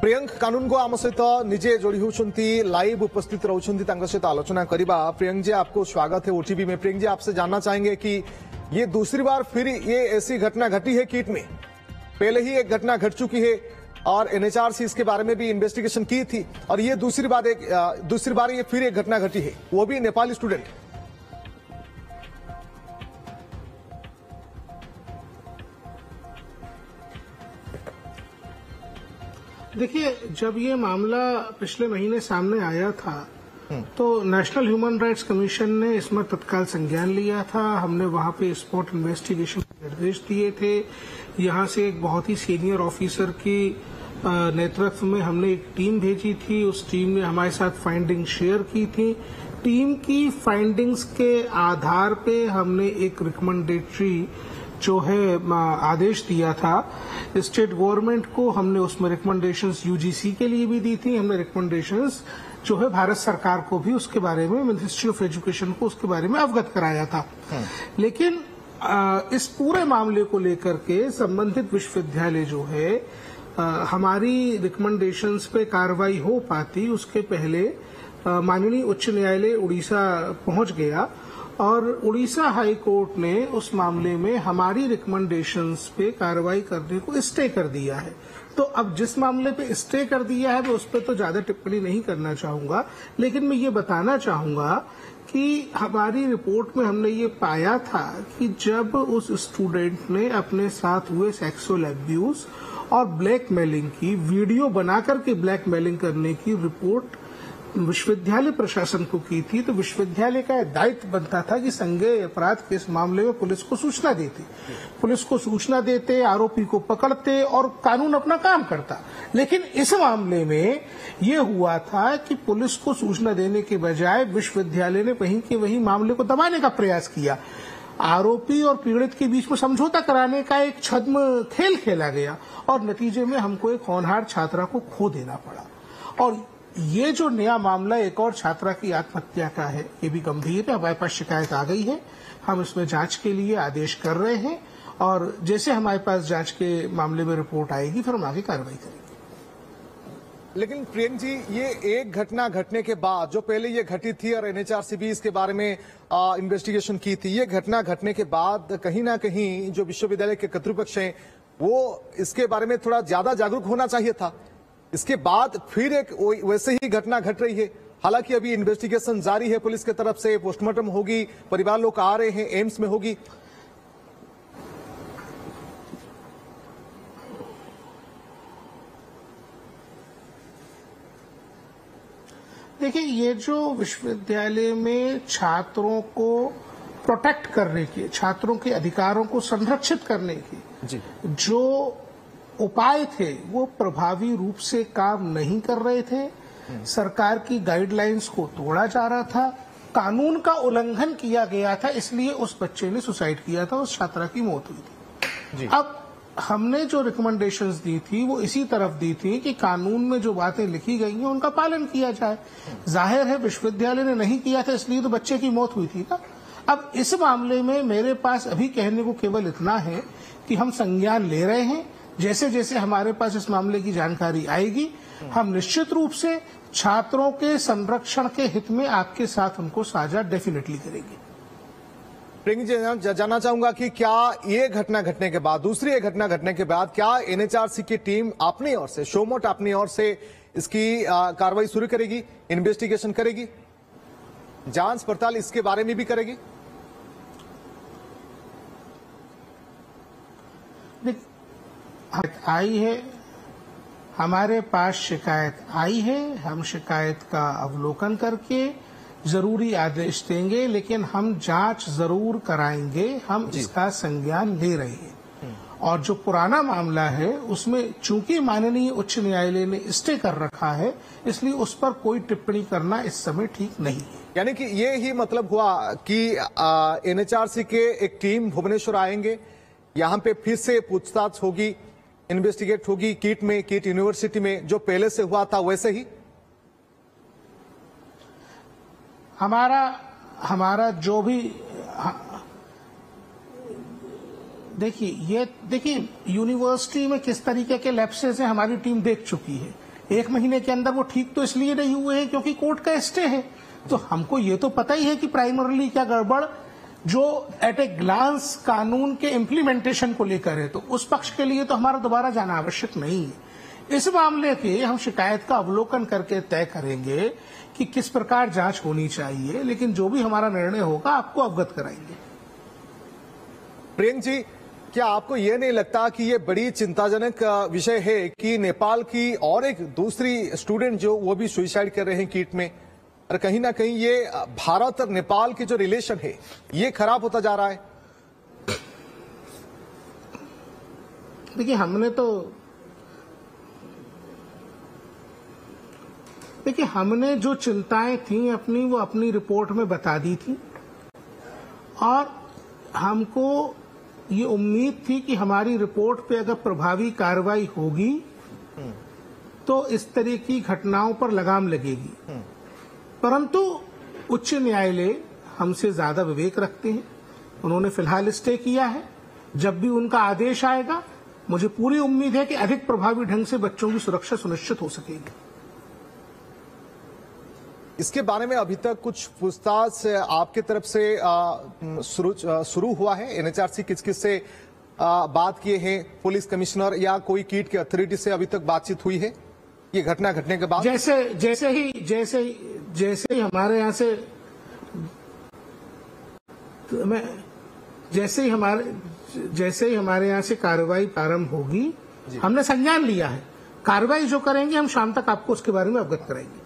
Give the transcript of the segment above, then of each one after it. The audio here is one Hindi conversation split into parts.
प्रियंक कानून को आम सहित निजे जोड़ी होती लाइव उपस्थित रहउछंती तांका सहित आलोचना करिबा। प्रियंक जी आपको स्वागत है ओटीवी में। प्रियंक जी आपसे जानना चाहेंगे कि ये दूसरी बार फिर ये ऐसी घटना घटी है कीट में, पहले ही एक घटना घट चुकी है और एनएचआरसी इसके बारे में भी इन्वेस्टिगेशन की थी और ये दूसरी बार ये फिर एक घटना घटी है, वो भी नेपाली स्टूडेंट। देखिए, जब ये मामला पिछले महीने सामने आया था तो नेशनल ह्यूमन राइट्स कमीशन ने इसमें तत्काल संज्ञान लिया था। हमने वहां पे स्पॉट इन्वेस्टिगेशन के निर्देश दिए थे। यहां से एक बहुत ही सीनियर ऑफिसर की नेतृत्व में हमने एक टीम भेजी थी। उस टीम ने हमारे साथ फाइंडिंग शेयर की थी। टीम की फाइंडिंग्स के आधार पे हमने एक रिकमेंडेटरी जो है आदेश दिया था स्टेट गवर्नमेंट को। हमने उसमें रिकमेंडेशंस यूजीसी के लिए भी दी थी। हमने रिकमेंडेशंस जो है भारत सरकार को भी उसके बारे में, मिनिस्ट्री ऑफ एजुकेशन को उसके बारे में अवगत कराया था। लेकिन इस पूरे मामले को लेकर के संबंधित विश्वविद्यालय जो है हमारी रिकमेंडेशंस पे कार्रवाई हो पाती उसके पहले माननीय उच्च न्यायालय उड़ीसा पहुंच गया और उड़ीसा हाई कोर्ट ने उस मामले में हमारी रिकमेंडेशंस पे कार्रवाई करने को स्टे कर दिया है। तो अब जिस मामले पे स्टे कर दिया है मैं उस पर तो ज्यादा टिप्पणी नहीं करना चाहूंगा, लेकिन मैं ये बताना चाहूंगा कि हमारी रिपोर्ट में हमने ये पाया था कि जब उस स्टूडेंट ने अपने साथ हुए सेक्सुअल एब्यूज और ब्लैकमेलिंग की वीडियो बनाकर के ब्लैकमेलिंग करने की रिपोर्ट विश्वविद्यालय प्रशासन को की थी, तो विश्वविद्यालय का दायित्व बनता था कि संज्ञेय अपराध के इस मामले में पुलिस को सूचना देते। पुलिस को सूचना देते, आरोपी को पकड़ते और कानून अपना काम करता। लेकिन इस मामले में ये हुआ था कि पुलिस को सूचना देने के बजाय विश्वविद्यालय ने वहीं के वहीं मामले को दबाने का प्रयास किया। आरोपी और पीड़ित के बीच में समझौता कराने का एक छद्म खेल खेला गया और नतीजे में हमको एक होनहार छात्रा को खो देना पड़ा। और ये जो नया मामला एक और छात्रा की आत्महत्या का है, ये भी गंभीर है। हमारे पास शिकायत आ गई है, हम इसमें जांच के लिए आदेश कर रहे हैं और जैसे हमारे पास जांच के मामले में रिपोर्ट आएगी फिर हम आगे कार्रवाई करेंगे। लेकिन प्रियंक जी, ये एक घटना घटने के बाद जो पहले ये घटी थी और एनएचआरसी भी इसके बारे में इन्वेस्टिगेशन की थी, ये घटना घटने के बाद कहीं ना कहीं जो विश्वविद्यालय के कर्तृपक्ष हैं वो इसके बारे में थोड़ा ज्यादा जागरूक होना चाहिए था। इसके बाद फिर एक वैसे ही घटना घट रही है। हालांकि अभी इन्वेस्टिगेशन जारी है पुलिस की तरफ से, पोस्टमार्टम होगी, परिवार लोग आ रहे हैं, एम्स में होगी। देखिए, ये जो विश्वविद्यालय में छात्रों को प्रोटेक्ट करने की, छात्रों के अधिकारों को संरक्षित करने की जो उपाय थे वो प्रभावी रूप से काम नहीं कर रहे थे। सरकार की गाइडलाइंस को तोड़ा जा रहा था, कानून का उल्लंघन किया गया था, इसलिए उस बच्चे ने सुसाइड किया था, उस छात्रा की मौत हुई थी। अब हमने जो रिकमेंडेशंस दी थी वो इसी तरफ दी थी कि कानून में जो बातें लिखी गई हैं उनका पालन किया जाए। जाहिर है विश्वविद्यालय ने नहीं किया था, इसलिए तो बच्चे की मौत हुई थी ना। अब इस मामले में मेरे पास अभी कहने को केवल इतना है कि हम संज्ञान ले रहे हैं। जैसे जैसे हमारे पास इस मामले की जानकारी आएगी हम निश्चित रूप से छात्रों के संरक्षण के हित में आपके साथ उनको साझा डेफिनेटली करेंगे। प्रियंक जी, जानना चाहूंगा कि क्या ये घटना घटने के बाद, दूसरी ये घटना घटने के बाद क्या एनएचआरसी की टीम अपनी ओर से, शोमोट अपनी ओर से इसकी कार्रवाई शुरू करेगी, इन्वेस्टिगेशन करेगी, जांच पड़ताल इसके बारे में भी करेगी? आई है, हमारे पास शिकायत आई है, हम शिकायत का अवलोकन करके जरूरी आदेश देंगे, लेकिन हम जांच जरूर कराएंगे। हम इसका संज्ञान ले रहे हैं। और जो पुराना मामला है उसमें चूंकि माननीय उच्च न्यायालय ने स्टे कर रखा है, इसलिए उस पर कोई टिप्पणी करना इस समय ठीक नहीं है। यानी कि ये ही मतलब हुआ कि एनएचआरसी के एक टीम भुवनेश्वर आएंगे, यहाँ पे फिर से पूछताछ होगी, इन्वेस्टिगेट होगी कीट में, कीट यूनिवर्सिटी में जो पहले से हुआ था वैसे ही। हमारा जो भी देखिए यूनिवर्सिटी में किस तरीके के लैप्सेस हैं हमारी टीम देख चुकी है। 1 महीने के अंदर वो ठीक तो इसलिए नहीं हुए हैं क्योंकि कोर्ट का स्टे है। तो हमको ये तो पता ही है कि प्राइमरली क्या गड़बड़ जो एट ए ग्लांस कानून के इम्प्लीमेंटेशन को लेकर है, तो उस पक्ष के लिए तो हमारा दोबारा जाना आवश्यक नहीं है। इस मामले के हम शिकायत का अवलोकन करके तय करेंगे कि किस प्रकार जांच होनी चाहिए, लेकिन जो भी हमारा निर्णय होगा आपको अवगत कराएंगे। प्रियंक जी, क्या आपको ये नहीं लगता कि ये बड़ी चिंताजनक विषय है कि नेपाल की और एक दूसरी स्टूडेंट जो वो भी सुसाइड कर रहे हैं कीट में, और कहीं ना कहीं ये भारत और नेपाल के जो रिलेशन है ये खराब होता जा रहा है? देखिए हमने जो चिंताएं थी अपनी वो अपनी रिपोर्ट में बता दी थी, और हमको ये उम्मीद थी कि हमारी रिपोर्ट पे अगर प्रभावी कार्रवाई होगी तो इस तरह की घटनाओं पर लगाम लगेगी। परंतु उच्च न्यायालय हमसे ज्यादा विवेक रखते हैं। उन्होंने फिलहाल स्टे किया है। जब भी उनका आदेश आएगा मुझे पूरी उम्मीद है कि अधिक प्रभावी ढंग से बच्चों की सुरक्षा सुनिश्चित हो सकेगी। इसके बारे में अभी तक कुछ पूछताछ आपके तरफ से शुरू हुआ है? एनएचआरसी किस से बात किए हैं? पुलिस कमिश्नर या कोई कीट के अथॉरिटी से अभी तक बातचीत हुई है ये घटना घटने के बाद? जैसे ही हमारे यहाँ से जैसे ही हमारे यहाँ से कार्रवाई प्रारंभ होगी हमने संज्ञान लिया है। कार्रवाई जो करेंगे हम शाम तक आपको उसके बारे में अवगत कराएंगे।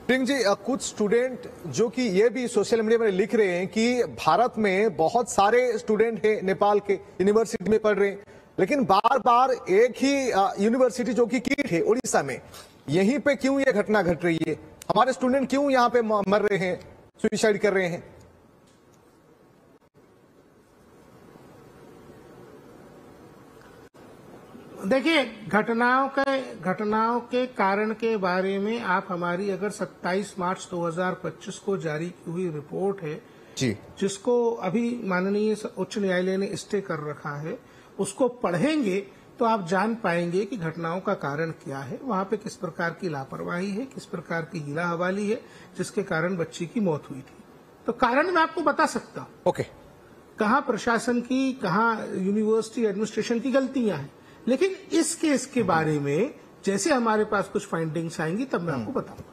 प्रियंक जी, कुछ स्टूडेंट जो कि ये भी सोशल मीडिया में लिख रहे हैं कि भारत में बहुत सारे स्टूडेंट हैं नेपाल के यूनिवर्सिटी में पढ़ रहे हैं, लेकिन बार बार एक ही यूनिवर्सिटी जो कि कीट है उड़ीसा में, यहीं पे क्यों ये घटना घट रही है? हमारे स्टूडेंट क्यों यहाँ पे मर रहे हैं, सुसाइड कर रहे हैं? देखिए, घटनाओं के कारण के बारे में आप हमारी अगर 27 मार्च 2025 को जारी की हुई रिपोर्ट है जी, जिसको अभी माननीय उच्च न्यायालय ने स्टे कर रखा है, उसको पढ़ेंगे तो आप जान पाएंगे कि घटनाओं का कारण क्या है, वहां पे किस प्रकार की लापरवाही है, किस प्रकार की हीला हवाली है जिसके कारण बच्ची की मौत हुई थी। तो कारण मैं आपको बता सकता हूं। ओके। कहां प्रशासन की, कहां यूनिवर्सिटी एडमिनिस्ट्रेशन की गलतियां हैं, लेकिन इस केस के बारे में जैसे हमारे पास कुछ फाइंडिंग्स आएंगी तब मैं आपको बताऊंगा।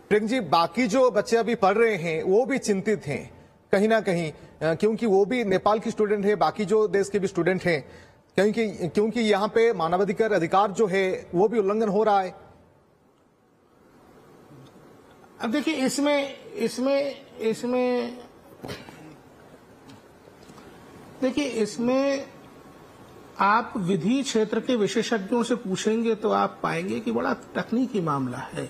प्रियंक जी, बाकी जो बच्चे अभी पढ़ रहे हैं वो भी चिंतित हैं कहीं ना कहीं, क्योंकि वो भी नेपाल की स्टूडेंट है, बाकी जो देश के भी स्टूडेंट हैं, क्योंकि यहाँ पे मानवाधिकार अधिकार जो है वो भी उल्लंघन हो रहा है। अब देखिए इसमें आप विधि क्षेत्र के विशेषज्ञों से पूछेंगे तो आप पाएंगे कि बड़ा तकनीकी मामला है।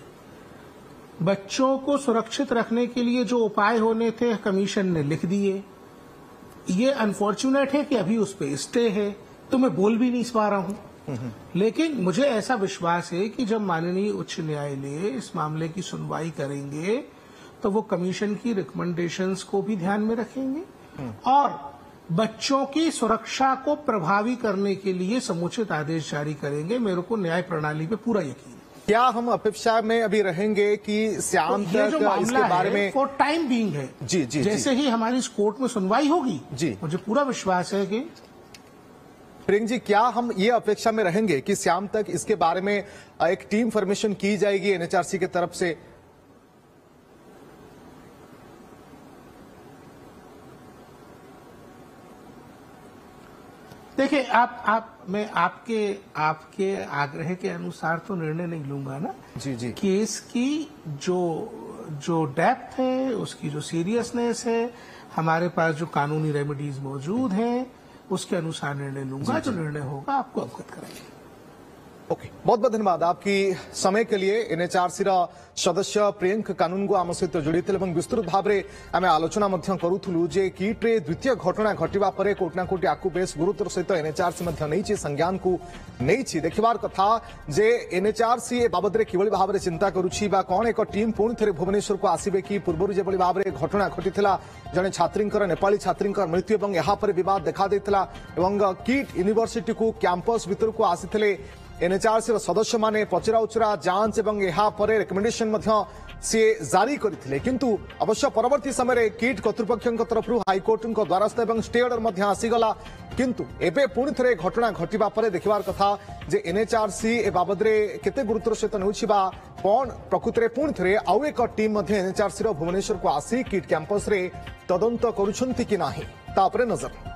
बच्चों को सुरक्षित रखने के लिए जो उपाय होने थे कमीशन ने लिख दिए। ये अनफॉर्चुनेट है कि अभी उस पे स्टे है, तो मैं बोल भी नहीं पा रहा हूं। लेकिन मुझे ऐसा विश्वास है कि जब माननीय उच्च न्यायालय इस मामले की सुनवाई करेंगे तो वो कमीशन की रिकमेंडेशंस को भी ध्यान में रखेंगे और बच्चों की सुरक्षा को प्रभावी करने के लिए समुचित आदेश जारी करेंगे। मेरे को न्याय प्रणाली पे पूरा यकीन है। क्या हम अपेक्षा में अभी रहेंगे कि श्याम तो तक इसके बारे में फॉर टाइम बीइंग है? जी जी, जैसे ही हमारी इस कोर्ट में सुनवाई होगी जी, मुझे पूरा विश्वास है कि प्रियंक जी, क्या हम ये अपेक्षा में रहेंगे कि श्याम तक इसके बारे में एक टीम फॉर्मेशन की जाएगी एनएचआरसी की तरफ से? देखिए, मैं आपके आग्रह के अनुसार तो निर्णय नहीं लूंगा ना। जी जी। केस की जो डेप्थ है, उसकी जो सीरियसनेस है, हमारे पास जो कानूनी रेमेडीज मौजूद हैं, उसके अनुसार निर्णय लूंगा। जो निर्णय होगा आपको अवगत कराएंगे। ओके, बहुत बहुत धन्यवाद आपकी समय के लिए। एनएचआरसी सदस्य प्रियंक कानूनगो आम सहित जोड़ी थे और विस्तृत भाव में आम आलोचना करूँ जे किट्रे द्वितीय घटना घटवा पर कोटना कोटी आपको बेस गुरुतर सहित एनएचआरसी नहीं संज्ञान को नहीं देखबार कथा जे एनएचआरसी ए बाबद में किभली भाव में चिंता करुच्ची बा कौन एक टीम पुणी थे भुवनेश्वर को आसबे कि पूर्व जो भाव में घटना घटी जड़े छात्री नेपाली छात्री मृत्यु और यहाँ पर बद देखा किट यूनिवर्सिटी को कैंपस भीतर को आसी एनएचआरसी सदस्य माने पचरा उचरा जांच एवं यहाँ पर रिकमेंडेशन सी जारी करथिले किंतु अवश्य परवर्ती समय किट कर्तृपक्ष तरफ हाइकोर्ट द्वारस्थ एवं स्टे ऑर्डर आसीगला किंतु एबे पुणी थे घटना घटिबा परे देखिबार कथा जे एनएचआरसी ए बाबद केते गुरुत्वर सहित नउछिबा कौन प्रकृत में पुणी थे आउ एक टीम एनएचआरसी भुवनेश्वर को आसी किट कैंपस रे तदंत करुछंती कि नाही ता उपरे नजर।